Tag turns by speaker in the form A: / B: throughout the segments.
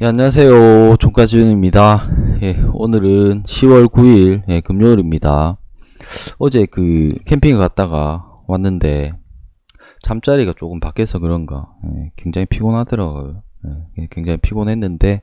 A: 예, 안녕하세요. 종가준입니다. 예, 오늘은 10월 9일, 금요일입니다. 어제 캠핑을 갔다가 왔는데, 잠자리가 조금 바뀌어서 그런가, 굉장히 피곤하더라고요. 굉장히 피곤했는데,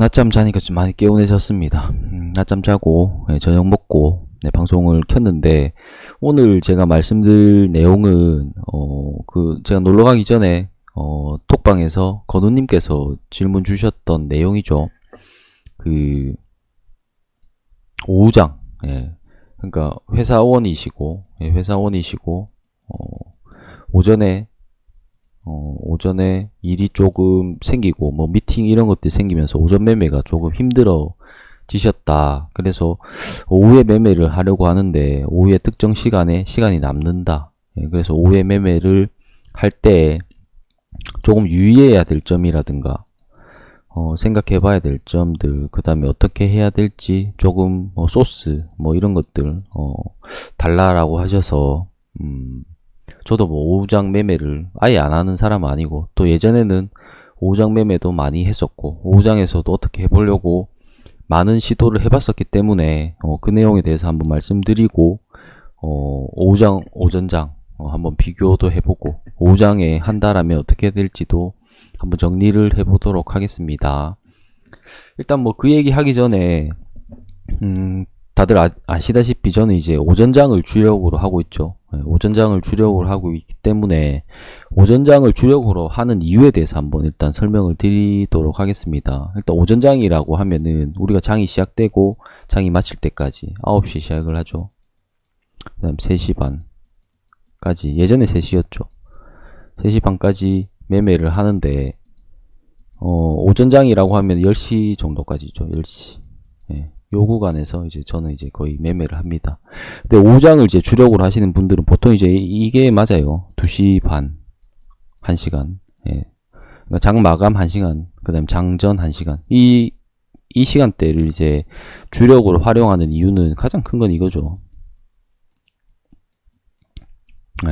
A: 낮잠 자니까 좀 많이 개운해졌습니다. 낮잠 자고, 저녁 먹고, 방송을 켰는데, 오늘 제가 말씀드릴 내용은, 제가 놀러 가기 전에, 톡방에서 건우님께서 질문 주셨던 내용이죠. 오후장, 그러니까 회사원이시고, 오전에, 오전에 일이 조금 생기고, 뭐, 미팅 이런 것들이 생기면서 오전 매매가 조금 힘들어지셨다. 그래서 오후에 매매를 하려고 하는데, 오후에 특정 시간이 남는다. 그래서 오후에 매매를 할 때, 조금 유의해야 될 점이라든가 생각해 봐야 될 점들, 그 다음에 어떻게 해야 될지 조금 소스 이런 것들 달라라고 하셔서 저도 오후장 매매를 아예 안 하는 사람은 아니고, 또 예전에는 오후장 매매도 많이 했었고, 오후장에서도 어떻게 해보려고 많은 시도를 해봤었기 때문에 그 내용에 대해서 한번 말씀드리고, 오후장, 오전장 한번 비교도 해보고, 오후장에 한다라면 어떻게 될지도 한번 정리를 해보도록 하겠습니다. 일단 그 얘기 하기 전에 다들 아시다시피 저는 이제 오전장을 주력으로 하고 있죠. 오전장을 주력으로 하고 있기 때문에 오전장을 주력으로 하는 이유에 대해서 한번 일단 설명을 드리도록 하겠습니다. 일단 오전장이라고 하면은 우리가 장이 시작되고 장이 마칠 때까지 9시 시작을 하죠. 그 다음 3시 반까지, 예전에 3시였죠. 3시 반까지 매매를 하는데, 오전장이라고 하면 10시 정도까지죠. 10시. 요 구간에서 이제 저는 이제 거의 매매를 합니다. 근데 오후장을 이제 주력으로 하시는 분들은 보통 이제 이게 맞아요. 2시 반, 1시간. 그러니까 장 마감 1시간, 그 다음 장전 1시간. 이 시간대를 이제 주력으로 활용하는 이유는 가장 큰 건 이거죠.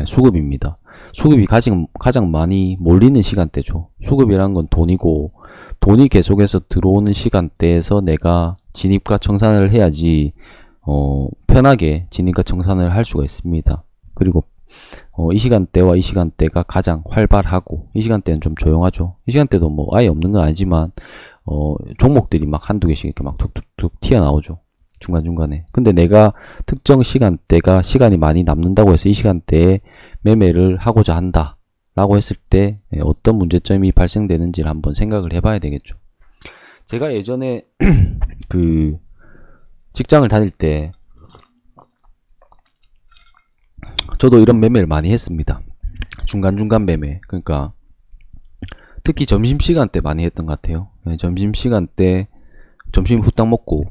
A: 수급입니다. 수급이 가장 많이 몰리는 시간대죠. 수급이란 건 돈이고, 돈이 계속해서 들어오는 시간대에서 내가 진입과 청산을 해야지 편하게 진입과 청산을 할 수가 있습니다. 그리고 이 시간대와 이 시간대가 가장 활발하고, 이 시간대는 좀 조용하죠. 이 시간대도 아예 없는 건 아니지만 종목들이 막 한두 개씩 이렇게 막 툭툭툭 튀어나오죠. 중간중간에. 근데 내가 특정 시간대가 시간이 많이 남는다고 해서 이 시간대에 매매를 하고자 한다 라고 했을 때 어떤 문제점이 발생되는지를 한번 생각을 해봐야 되겠죠. 제가 예전에 직장을 다닐 때 저도 이런 매매를 많이 했습니다. 중간중간 매매. 그러니까 특히 점심시간 때 많이 했던 것 같아요. 점심시간 때 점심 후딱 먹고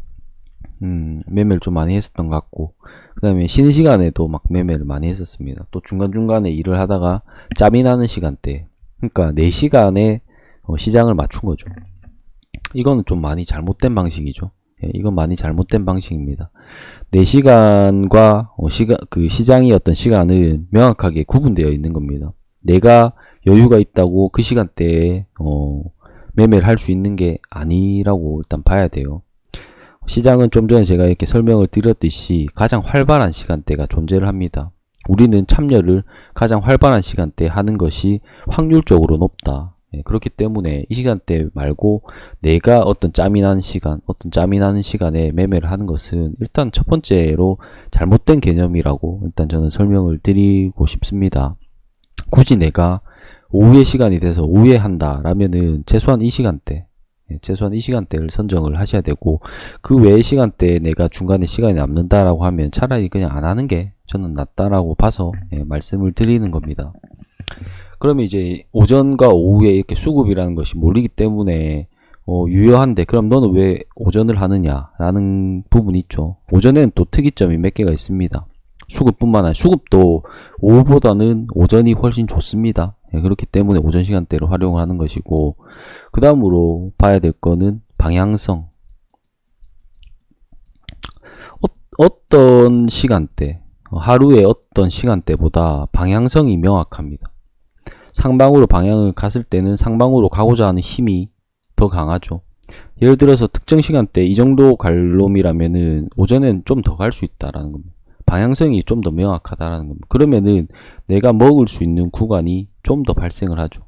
A: 매매를 좀 많이 했었던 것 같고, 그 다음에 쉬는 시간에도 막 매매를 많이 했었습니다. 또 중간중간에 일을 하다가 짬이 나는 시간대, 그러니까 4시간에 시장을 맞춘 거죠. 이거는 좀 많이 잘못된 방식이죠. 이건 많이 잘못된 방식입니다. 4시간과 시장이 어떤 시간은 명확하게 구분되어 있는 겁니다. 내가 여유가 있다고 그 시간대에 매매를 할 수 있는 게 아니라고 일단 봐야 돼요. 시장은 좀 전에 제가 이렇게 설명을 드렸듯이 가장 활발한 시간대가 존재를 합니다. 우리는 참여를 가장 활발한 시간대에 하는 것이 확률적으로 높다. 그렇기 때문에 이 시간대 말고 내가 어떤 짬이 나는 시간에 매매를 하는 것은 일단 첫 번째로 잘못된 개념이라고 일단 저는 설명을 드리고 싶습니다. 굳이 내가 오후에 시간이 돼서 오후에 한다라면은 최소한 이 시간대를 선정을 하셔야 되고, 그 외의 시간대에 내가 중간에 시간이 남는다라고 하면 차라리 그냥 안 하는 게 저는 낫다라고 봐서 말씀을 드리는 겁니다. 그러면 이제 오전과 오후에 이렇게 수급이라는 것이 몰리기 때문에 유효한데, 그럼 너는 왜 오전을 하느냐라는 부분이 있죠. 오전에는 또 특이점이 몇 개가 있습니다. 수급뿐만 아니라 수급도 오후보다는 오전이 훨씬 좋습니다. 그렇기 때문에 오전 시간대로 활용을 하는 것이고, 그 다음으로 봐야 될 거는 방향성. 어떤 시간대, 하루의 어떤 시간대보다 방향성이 명확합니다. 상방으로 방향을 갔을 때는 상방으로 가고자 하는 힘이 더 강하죠. 예를 들어서 특정 시간대 이 정도 갈 놈이라면은 오전엔 좀 더 갈 수 있다라는 겁니다. 방향성이 좀 더 명확하다라는 겁니다. 그러면은 내가 먹을 수 있는 구간이 좀 더 발생을 하죠.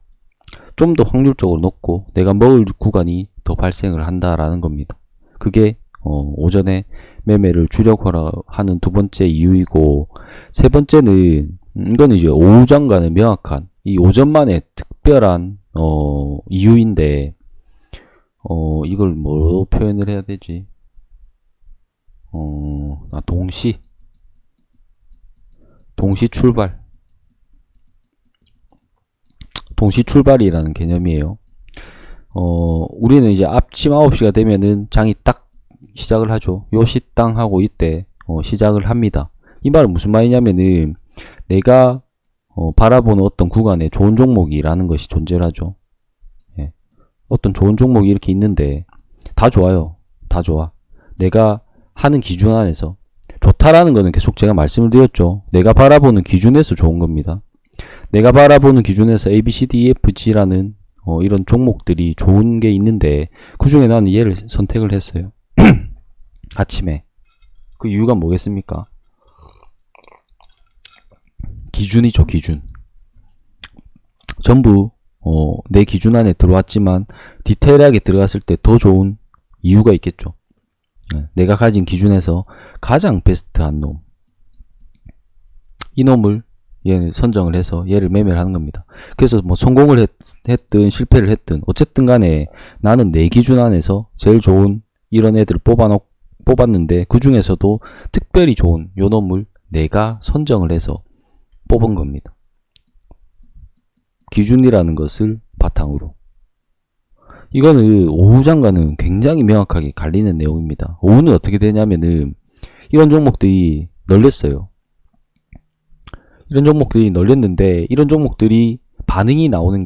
A: 좀 더 확률적으로 높고 내가 먹을 구간이 더 발생을 한다라는 겁니다. 그게 오전에 매매를 주력하라 하는 두 번째 이유이고, 세 번째는 이거는 이제 오후장과는 명확한 이 오전만의 특별한 이유인데, 이걸 뭐로 표현을 해야 되지? 동시 출발. 동시 출발이라는 개념이에요. 우리는 이제 아침 9시가 되면은 장이 딱 시작을 하죠. 요 시땅 하고 이때 시작을 합니다. 이 말은 무슨 말이냐면은 내가 바라보는 어떤 구간에 좋은 종목이라는 것이 존재를 하죠. 예. 어떤 좋은 종목이 이렇게 있는데 다 좋아요. 다 좋아. 내가 하는 기준 안에서 좋다라는 거는 계속 제가 말씀을 드렸죠. 내가 바라보는 기준에서 좋은 겁니다. 내가 바라보는 기준에서 A, B, C, D, E, F, G라는 이런 종목들이 좋은 게 있는데 그 중에 나는 얘를 선택을 했어요. 아침에. 그 이유가 뭐겠습니까? 기준이죠, 기준. 전부 내 기준 안에 들어왔지만 디테일하게 들어갔을 때 더 좋은 이유가 있겠죠. 내가 가진 기준에서 가장 베스트한 놈, 이 놈을 얘를 선정을 해서 얘를 매매를 하는 겁니다. 그래서 뭐 성공을 했든 실패를 했든 어쨌든 간에 나는 내 기준 안에서 제일 좋은 이런 애들을 뽑았는데 그 중에서도 특별히 좋은 요 놈을 내가 선정을 해서 뽑은 겁니다. 기준이라는 것을 바탕으로. 이거는 오후장과는 굉장히 명확하게 갈리는 내용입니다. 오후는 어떻게 되냐면은 이런 종목들이 널렸어요. 이런 종목들이 널렸는데 이런 종목들이 반응이 나오는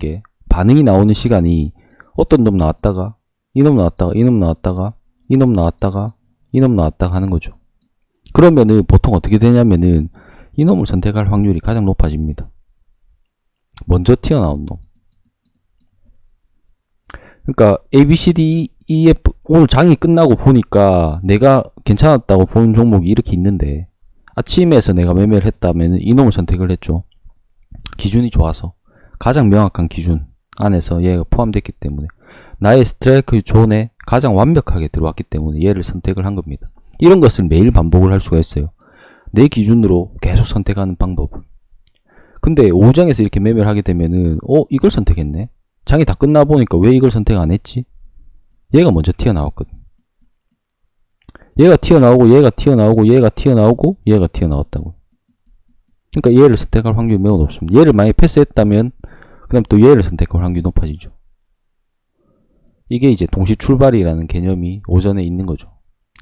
A: 시간이 어떤 놈 나왔다가 이 놈 나왔다가 이 놈 나왔다가 이 놈 나왔다가 이 놈 나왔다가 하는 거죠. 그러면은 보통 어떻게 되냐면은 이 놈을 선택할 확률이 가장 높아집니다. 먼저 튀어나온 놈. 그러니까 A, B, C, D, E, F 오늘 장이 끝나고 보니까 내가 괜찮았다고 보는 종목이 이렇게 있는데 아침에서 내가 매매를 했다면 이놈을 선택을 했죠. 기준이 좋아서 가장 명확한 기준 안에서 얘가 포함됐기 때문에 나의 스트라이크 존에 가장 완벽하게 들어왔기 때문에 얘를 선택을 한 겁니다. 이런 것을 매일 반복을 할 수가 있어요. 내 기준으로 계속 선택하는 방법을. 근데 오후장에서 이렇게 매매를 하게 되면은 이걸 선택했네. 장이 다 끝나보니까 왜 이걸 선택 안 했지? 얘가 먼저 튀어나왔거든. 얘가 튀어나오고 얘가 튀어나오고 얘가 튀어나오고 얘가 튀어나왔다고. 그러니까 얘를 선택할 확률이 매우 높습니다. 얘를 만약에 패스했다면 그 다음 또 얘를 선택할 확률이 높아지죠. 이게 이제 동시 출발이라는 개념이 오전에 있는 거죠.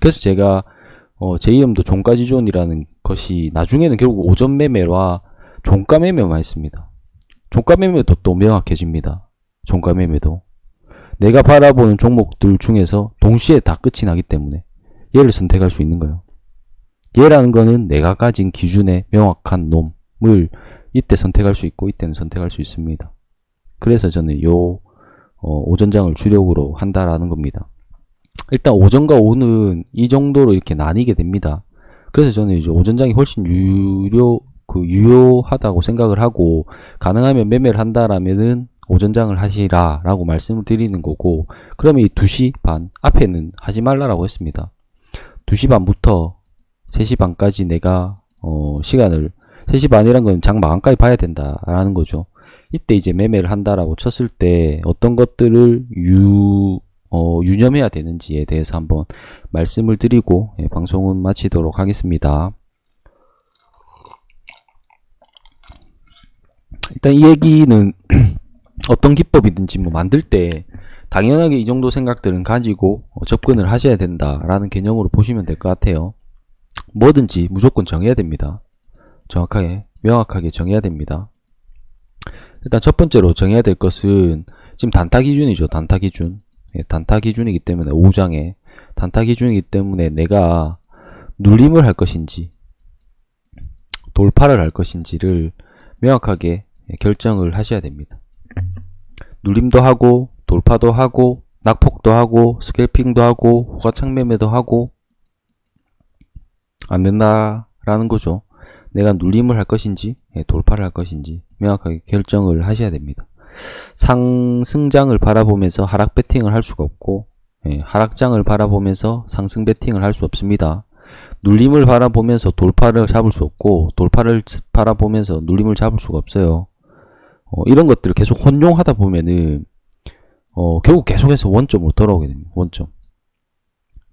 A: 그래서 제가 제 이름도 종가지존이라는 것이 나중에는 결국 오전 매매와 종가 매매만 했습니다. 종가 매매도 또 명확해집니다. 종가 매매도 내가 바라보는 종목들 중에서 동시에 다 끝이 나기 때문에 얘를 선택할 수 있는 거예요. 얘라는 거는 내가 가진 기준에 명확한 놈을 이때 선택할 수 있고 이때는 선택할 수 있습니다. 그래서 저는 오전장을 주력으로 한다라는 겁니다. 일단 오전과 오후는 이 정도로 이렇게 나뉘게 됩니다. 그래서 저는 이제 오전장이 훨씬 유효하다고 생각을 하고 가능하면 매매를 한다라면은 오전장을 하시라라고 말씀을 드리는 거고, 그러면 이 2시 반 앞에는 하지 말라라고 했습니다. 2시 반부터 3시 반까지 내가 시간을 3시 반이란 건 장 마감까지 봐야 된다라는 거죠. 이때 이제 매매를 한다라고 쳤을 때 어떤 것들을 유념해야 되는지에 대해서 한번 말씀을 드리고 방송은 마치도록 하겠습니다. 일단 이 얘기는 어떤 기법이든지 뭐 만들 때 당연하게 이 정도 생각들은 가지고 접근을 하셔야 된다라는 개념으로 보시면 될 것 같아요. 뭐든지 무조건 정해야 됩니다. 정확하게 명확하게 정해야 됩니다. 일단 첫 번째로 정해야 될 것은 지금 단타 기준이죠. 단타 기준. 단타 기준이기 때문에 오후장에 단타 기준이기 때문에 내가 눌림을 할 것인지 돌파를 할 것인지를 명확하게 결정을 하셔야 됩니다. 눌림도 하고 돌파도 하고 낙폭도 하고 스캘핑도 하고 호가창 매매도 하고 안 된다라는 거죠. 내가 눌림을 할 것인지 돌파를 할 것인지 명확하게 결정을 하셔야 됩니다. 상승장을 바라보면서 하락 배팅을 할 수가 없고 하락장을 바라보면서 상승 배팅을 할 수 없습니다. 눌림을 바라보면서 돌파를 잡을 수 없고 돌파를 바라보면서 눌림을 잡을 수가 없어요. 이런 것들을 계속 혼용하다 보면은 결국 계속해서 원점으로 돌아오게 됩니다. 원점.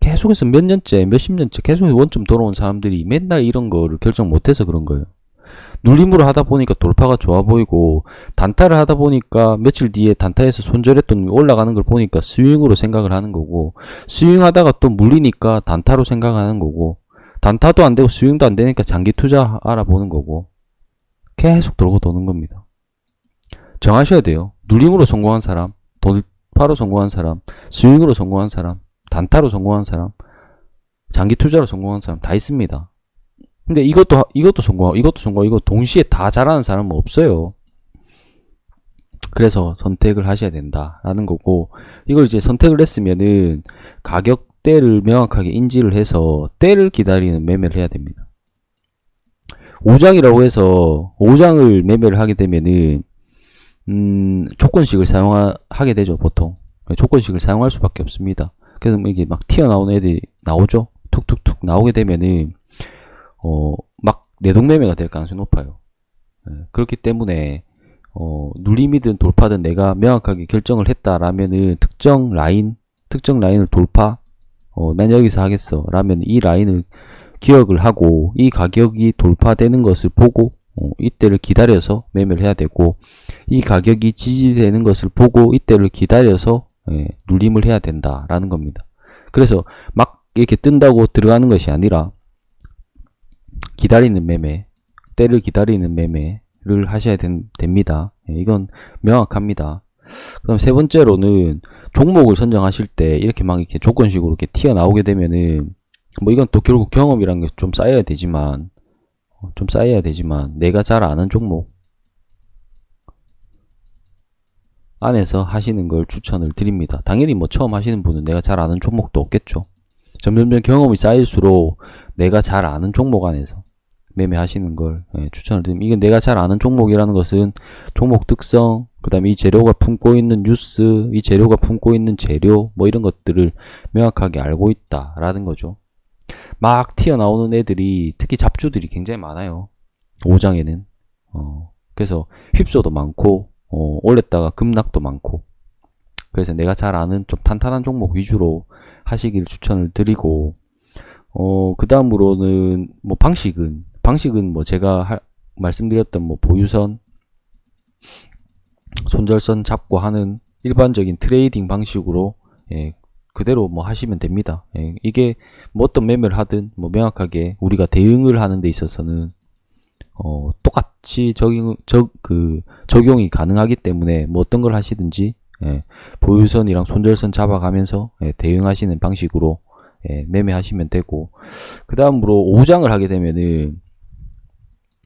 A: 계속해서 몇 년째, 몇십 년째 계속해서 원점 돌아온 사람들이 맨날 이런 거를 결정 못해서 그런 거예요. 눌림으로 하다 보니까 돌파가 좋아 보이고 단타를 하다 보니까 며칠 뒤에 단타에서 손절했던 올라가는 걸 보니까 스윙으로 생각을 하는 거고 스윙하다가 또 물리니까 단타로 생각하는 거고 단타도 안 되고 스윙도 안 되니까 장기 투자 알아보는 거고 계속 돌고 도는 겁니다. 정하셔야 돼요. 눌림으로 성공한 사람, 돌파로 성공한 사람, 스윙으로 성공한 사람, 단타로 성공한 사람, 장기 투자로 성공한 사람 다 있습니다. 근데 이것도 성공하고 이것도 성공하고 이거 동시에 다 잘하는 사람은 없어요. 그래서 선택을 하셔야 된다라는 거고 이걸 이제 선택을 했으면은 가격대를 명확하게 인지를 해서 때를 기다리는 매매를 해야 됩니다. 5장이라고 해서 5장을 매매를 하게 되면은 조건식을 사용하게 되죠. 보통 조건식을 사용할 수밖에 없습니다. 그래서 이게 막 튀어나오는 애들이 나오죠. 툭툭툭 나오게 되면은 막 내동매매가 될 가능성이 높아요. 그렇기 때문에 눌림이든 돌파든 내가 명확하게 결정을 했다라면은 특정 라인을 돌파 난 여기서 하겠어 라면 이 라인을 기억을 하고 이 가격이 돌파되는 것을 보고 이때를 기다려서 매매를 해야 되고 이 가격이 지지되는 것을 보고 이때를 기다려서 눌림을 해야 된다라는 겁니다. 그래서 막 이렇게 뜬다고 들어가는 것이 아니라 기다리는 매매, 때를 기다리는 매매를 하셔야 됩니다. 이건 명확합니다. 그럼 세 번째로는 종목을 선정하실 때 이렇게 막 이렇게 조건식으로 이렇게 튀어나오게 되면은 뭐 이건 또 결국 경험이라는 게 좀 쌓여야 되지만 내가 잘 아는 종목 안에서 하시는 걸 추천을 드립니다. 당연히 뭐 처음 하시는 분은 내가 잘 아는 종목도 없겠죠. 점점 경험이 쌓일수록 내가 잘 아는 종목 안에서 매매하시는 걸 추천을 드립니다. 이건 내가 잘 아는 종목이라는 것은 종목 특성, 그 다음에 이 재료가 품고 있는 뉴스, 이 재료가 품고 있는 재료 뭐 이런 것들을 명확하게 알고 있다라는 거죠. 막 튀어나오는 애들이 특히 잡주들이 굉장히 많아요. 5장에는 그래서 휩소도 많고 올렸다가 급락도 많고 그래서 내가 잘 아는 좀 탄탄한 종목 위주로 하시길 추천을 드리고 그 다음으로는 뭐 방식은 뭐 제가 말씀드렸던 뭐 보유선 손절선 잡고 하는 일반적인 트레이딩 방식으로 그대로 뭐 하시면 됩니다. 이게 뭐 어떤 매매를 하든 뭐 명확하게 우리가 대응을 하는 데 있어서는 똑같이 적용이 가능하기 때문에 뭐 어떤 걸 하시든지 보유선이랑 손절선 잡아가면서 대응하시는 방식으로 매매하시면 되고 그 다음으로 5장을 하게 되면은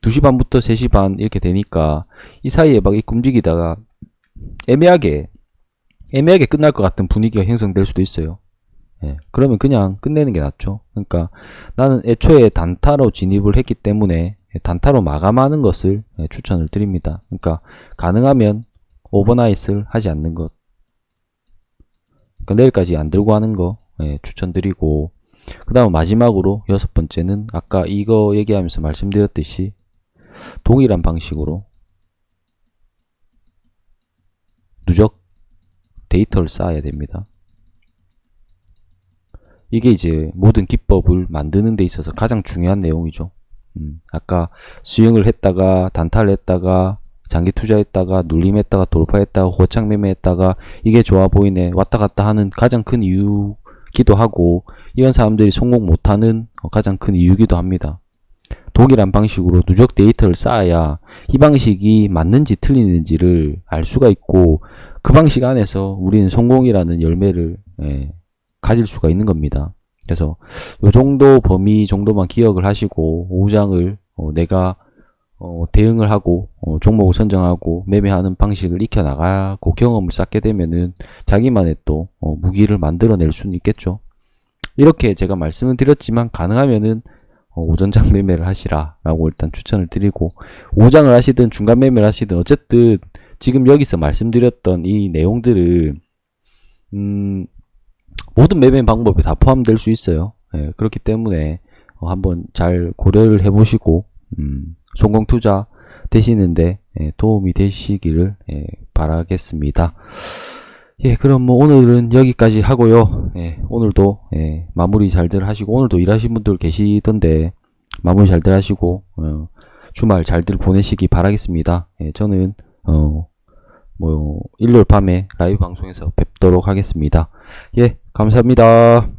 A: 2시 반부터 3시 반 이렇게 되니까 이 사이에 막 이렇게 움직이다가 애매하게 끝날 것 같은 분위기가 형성될 수도 있어요. 그러면 그냥 끝내는 게 낫죠. 그러니까 나는 애초에 단타로 진입을 했기 때문에 단타로 마감하는 것을 추천을 드립니다. 그러니까 가능하면 오버나잇을 하지 않는 것, 그러니까 내일까지 안 들고 하는 거 추천드리고 그 다음 마지막으로 6번째는 아까 이거 얘기하면서 말씀드렸듯이 동일한 방식으로 누적 데이터를 쌓아야 됩니다. 이게 이제 모든 기법을 만드는 데 있어서 가장 중요한 내용이죠. 아까 스윙을 했다가 단타를 했다가 장기 투자했다가 눌림했다가 돌파했다가 호창 매매했다가 이게 좋아 보이네 왔다 갔다 하는 가장 큰 이유기도 하고 이런 사람들이 성공 못하는 가장 큰 이유기도 합니다. 동일한 방식으로 누적 데이터를 쌓아야 이 방식이 맞는지 틀리는지를 알 수가 있고 그 방식 안에서 우리는 성공이라는 열매를 가질 수가 있는 겁니다. 그래서 요 정도 범위 정도만 기억을 하시고 5장을 내가 대응을 하고 종목을 선정하고 매매하는 방식을 익혀 나가고 경험을 쌓게 되면은 자기만의 또 무기를 만들어낼 수는 있겠죠. 이렇게 제가 말씀을 드렸지만 가능하면은 오전장 매매를 하시라라고 일단 추천을 드리고, 오장을 하시든 중간 매매를 하시든 어쨌든 지금 여기서 말씀드렸던 이 내용들은 모든 매매 방법에 다 포함될 수 있어요. 예, 그렇기 때문에 한번 잘 고려를 해보시고 성공 투자 되시는데 도움이 되시기를 바라겠습니다. 예, 그럼 뭐 오늘은 여기까지 하고요. 예, 오늘도 마무리 잘들 하시고, 오늘도 일하신 분들 계시던데 마무리 잘들 하시고 주말 잘들 보내시기 바라겠습니다. 예, 저는 뭐 일요일 밤에 라이브 방송에서 뵙도록 하겠습니다. 예, 감사합니다.